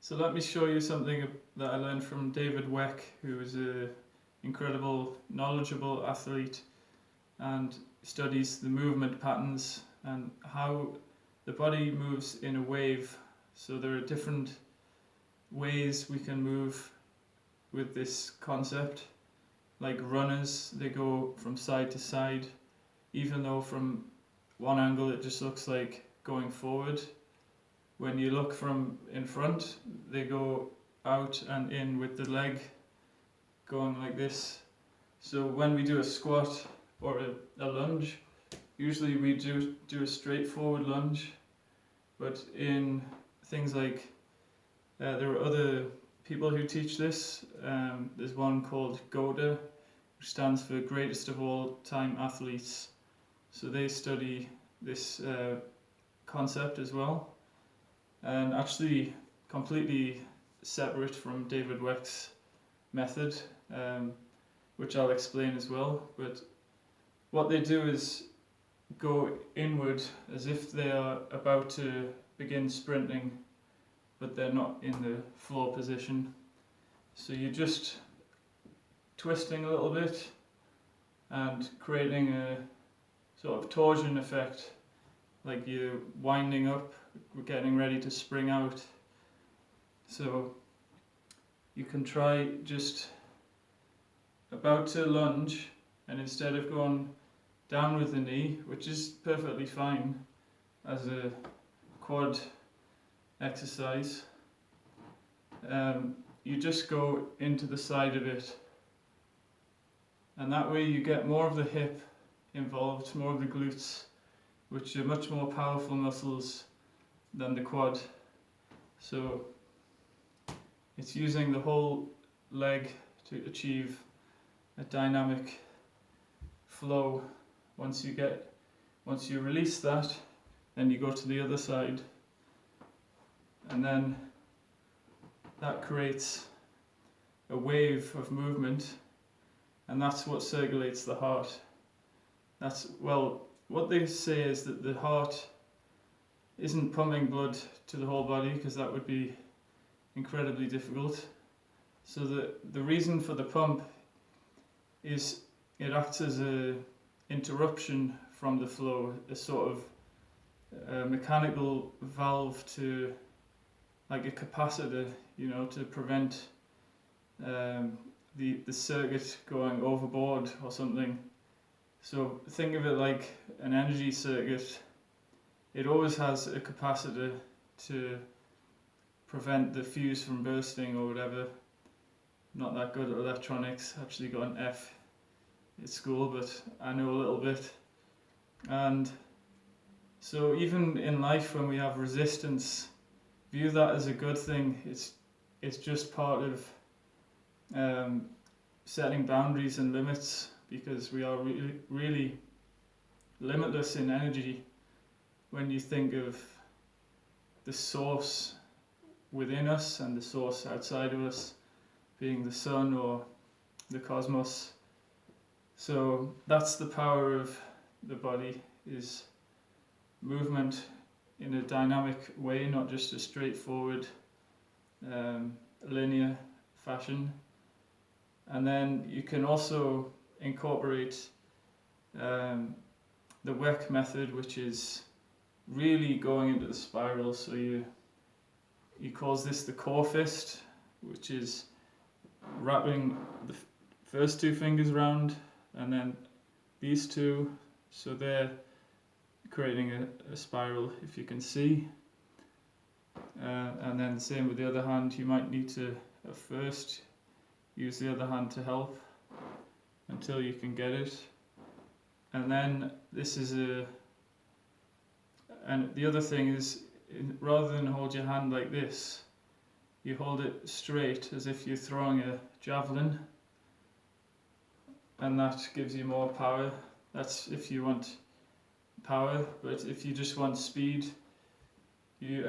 So let me show you something that I learned from David Weck, who is an incredible, knowledgeable athlete and studies the movement patterns and how the body moves in a wave. So there are different ways we can move with this concept. Like runners, they go from side to side, even though from one angle it just looks like going forward. When you look from in front, they go out and in with the leg going like this. So when we do a squat or a lunge, usually we do a straightforward lunge, but in things like, there are other people who teach this. There's one called GOATA, which stands for Greatest of All Time Athletes. So they study this concept as well, and actually completely separate from David Weck's method, which I'll explain as well. But what they do is go inward as if they are about to begin sprinting, but they're not in the floor position. So you're just twisting a little bit and creating a sort of torsion effect, like you're winding up, getting ready to spring out. So you can try just about to lunge, and instead of going down with the knee, which is perfectly fine as a quad exercise, you just go into the side of it, and that way you get more of the hip involved, more of the glutes, which are much more powerful muscles than the quad. So it's using the whole leg to achieve a dynamic flow. Once you release that, then you go to the other side, and then that creates a wave of movement, and that's what circulates the heart. What they say is that the heart isn't pumping blood to the whole body, because that would be incredibly difficult. So the reason for the pump is it acts as a interruption from the flow, a sort of mechanical valve, to like a capacitor, to prevent the circuit going overboard or something. So think of it like an energy circuit. It always has a capacitor to prevent the fuse from bursting or whatever. Not that good at electronics, actually got an F at school, but I know a little bit. And so even in life, when we have resistance, view that as a good thing. It's just part of setting boundaries and limits, because we are really limitless in energy when you think of the source within us and the source outside of us being the sun or the cosmos. So that's the power of the body, is movement in a dynamic way, not just a straightforward linear fashion. And then you can also incorporate the Weck Method, which is really going into the spiral. So he calls this the core fist, which is wrapping the first two fingers around and then these two, so they're creating a spiral, if you can see. And then the same with the other hand. You might need to at first use the other hand to help until you can get it. And then this is and the other thing is, rather than hold your hand like this, you hold it straight as if you're throwing a javelin, and that gives you more power. That's if you want power, but if you just want speed, you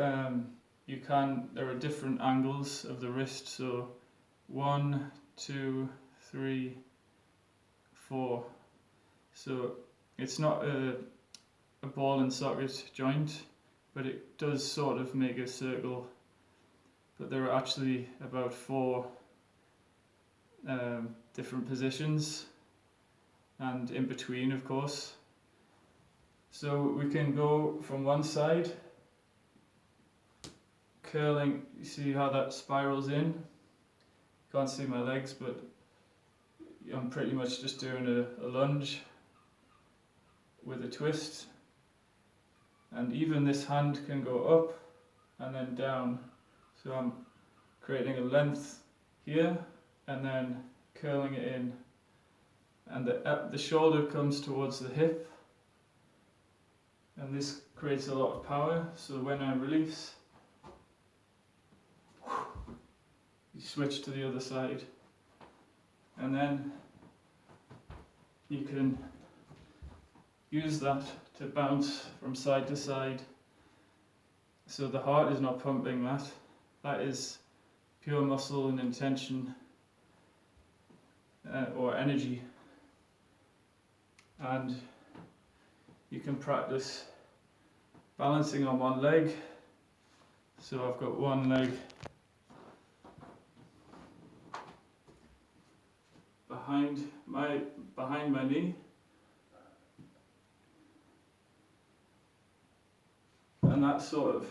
can, there are different angles of the wrist, so 1, 2, 3, 4. So it's not a ball and socket joint, but it does sort of make a circle. but there are actually about 4 different positions, and in between, of course. So we can go from one side, curling. You see how that spirals in? Can't see my legs, but I'm pretty much just doing a lunge with a twist. And even this hand can go up and then down. So I'm creating a length here and then curling it in. And the shoulder comes towards the hip. And this creates a lot of power. So when I release, you switch to the other side. And then you can use that to bounce from side to side. So the heart is not pumping that. That is pure muscle and intention or energy. And you can practice balancing on one leg. So I've got one leg behind my knee, and that sort of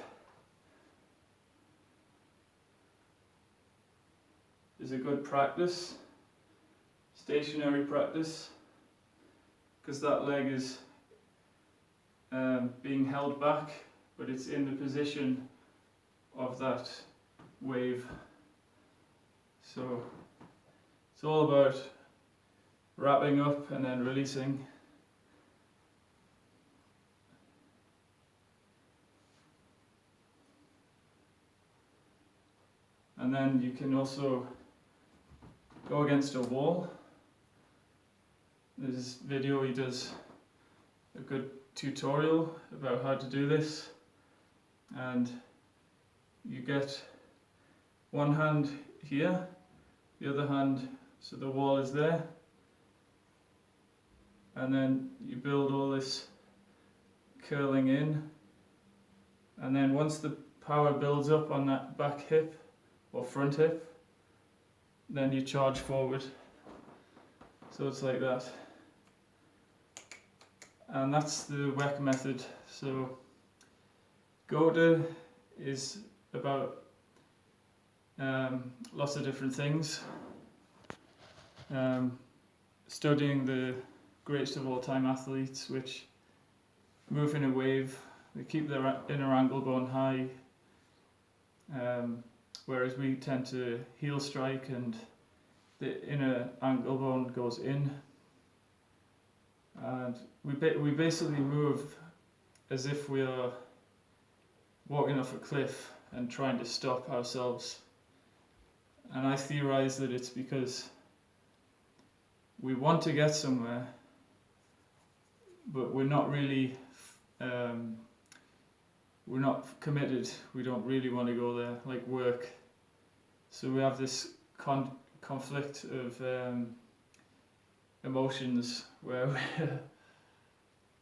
is a good practice, stationary practice, because that leg is being held back, but it's in the position of that wave. So it's all about wrapping up and then releasing. And then you can also go against a wall. There's this video, he does a good tutorial about how to do this. And you get one hand here, the other hand, so the wall is there. And then you build all this curling in. And then once the power builds up on that back hip or front hip, then you charge forward. So it's like that. And that's the Weck method. So Goda is about lots of different things. Studying the greatest of all time athletes, which move in a wave, they keep their inner angle going high, whereas we tend to heel strike and the inner angle bone goes in. And we basically move as if we are walking off a cliff and trying to stop ourselves. And I theorize that it's because we want to get somewhere, but we're not really, we're not committed. We don't really want to go there, like work. So we have this conflict of emotions where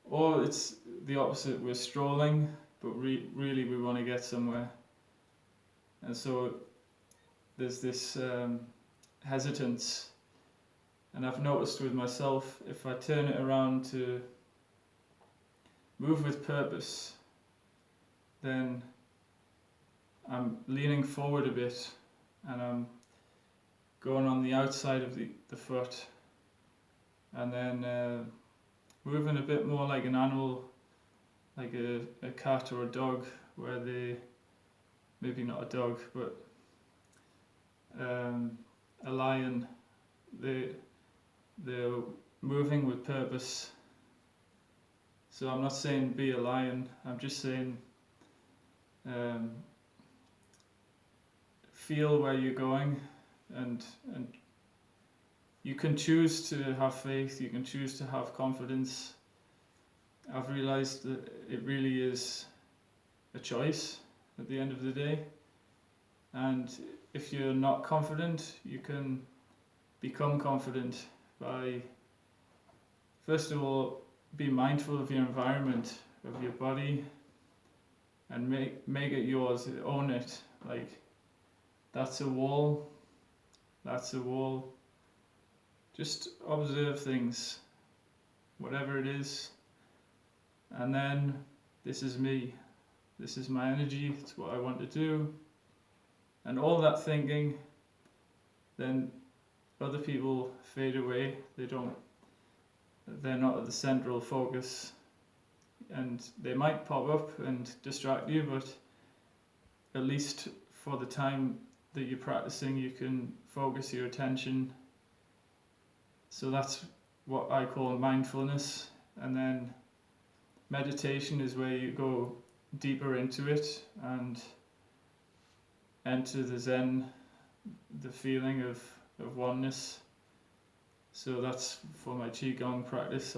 or it's the opposite, we're strolling, but really we want to get somewhere. And so there's this hesitance. And I've noticed with myself, if I turn it around to move with purpose, then I'm leaning forward a bit and I'm going on the outside of the foot, and then moving a bit more like an animal, like a cat or a dog, where maybe not a dog, but a lion, they're moving with purpose. So I'm not saying be a lion, I'm just saying feel where you're going, and you can choose to have faith, you can choose to have confidence. I've realized that it really is a choice at the end of the day, and if you're not confident, you can become confident by, first of all, be mindful of your environment, of your body, and make it yours, own it. Like, That's a wall. That's a wall. Just observe things, whatever it is. And then this is me. This is my energy. It's what I want to do. And all that thinking, then other people fade away. They're not at the central focus. And they might pop up and distract you, but at least for the time that you're practicing, you can focus your attention. So that's what I call mindfulness. And then meditation is where you go deeper into it and enter the Zen, the feeling of oneness. So that's for my Qigong practice.